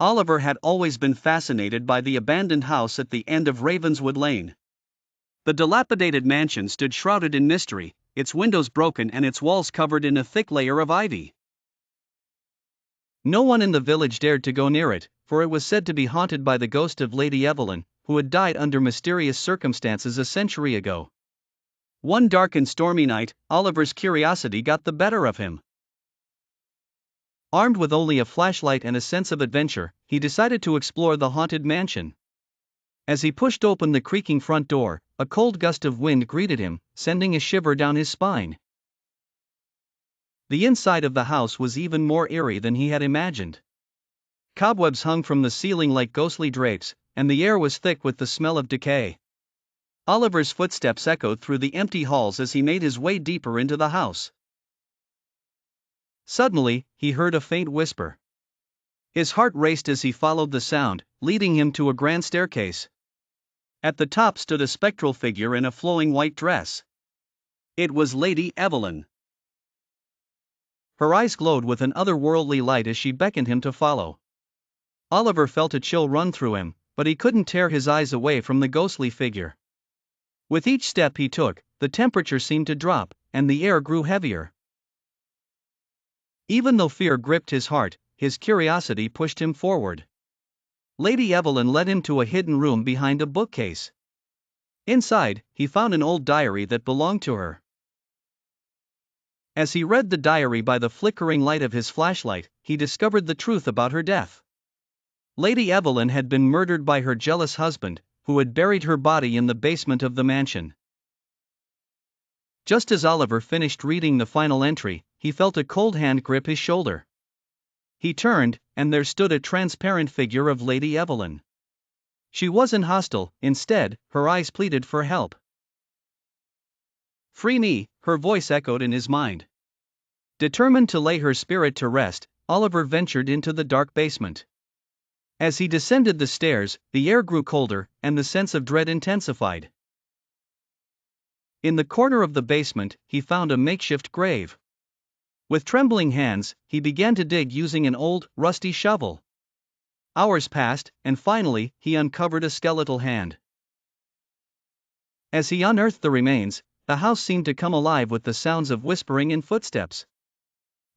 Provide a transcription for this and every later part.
Oliver had always been fascinated by the abandoned house at the end of Ravenswood Lane. The dilapidated mansion stood shrouded in mystery, its windows broken and its walls covered in a thick layer of ivy. No one in the village dared to go near it, for it was said to be haunted by the ghost of Lady Evelyn, who had died under mysterious circumstances a century ago. One dark and stormy night, Oliver's curiosity got the better of him. Armed with only a flashlight and a sense of adventure, he decided to explore the haunted mansion. As he pushed open the creaking front door, a cold gust of wind greeted him, sending a shiver down his spine. The inside of the house was even more eerie than he had imagined. Cobwebs hung from the ceiling like ghostly drapes, and the air was thick with the smell of decay. Oliver's footsteps echoed through the empty halls as he made his way deeper into the house. Suddenly, he heard a faint whisper. His heart raced as he followed the sound, leading him to a grand staircase. At the top stood a spectral figure in a flowing white dress. It was Lady Evelyn. Her eyes glowed with an otherworldly light as she beckoned him to follow. Oliver felt a chill run through him, but he couldn't tear his eyes away from the ghostly figure. With each step he took, the temperature seemed to drop, and the air grew heavier. Even though fear gripped his heart, his curiosity pushed him forward. Lady Evelyn led him to a hidden room behind a bookcase. Inside, he found an old diary that belonged to her. As he read the diary by the flickering light of his flashlight, he discovered the truth about her death. Lady Evelyn had been murdered by her jealous husband, who had buried her body in the basement of the mansion. Just as Oliver finished reading the final entry, he felt a cold hand grip his shoulder. He turned, and there stood a transparent figure of Lady Evelyn. She wasn't hostile, instead, her eyes pleaded for help. "Free me," her voice echoed in his mind. Determined to lay her spirit to rest, Oliver ventured into the dark basement. As he descended the stairs, the air grew colder, and the sense of dread intensified. In the corner of the basement, he found a makeshift grave. With trembling hands, he began to dig using an old, rusty shovel. Hours passed, and finally, he uncovered a skeletal hand. As he unearthed the remains, the house seemed to come alive with the sounds of whispering and footsteps.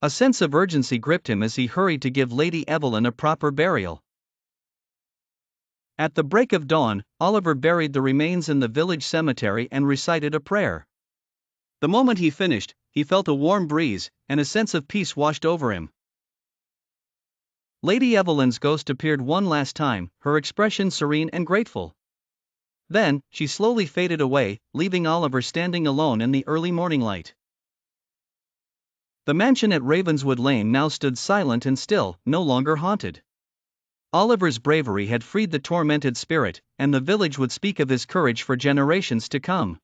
A sense of urgency gripped him as he hurried to give Lady Evelyn a proper burial. At the break of dawn, Oliver buried the remains in the village cemetery and recited a prayer. The moment he finished, he felt a warm breeze, and a sense of peace washed over him. Lady Evelyn's ghost appeared one last time, her expression serene and grateful. Then, she slowly faded away, leaving Oliver standing alone in the early morning light. The mansion at Ravenswood Lane now stood silent and still, no longer haunted. Oliver's bravery had freed the tormented spirit, and the village would speak of his courage for generations to come.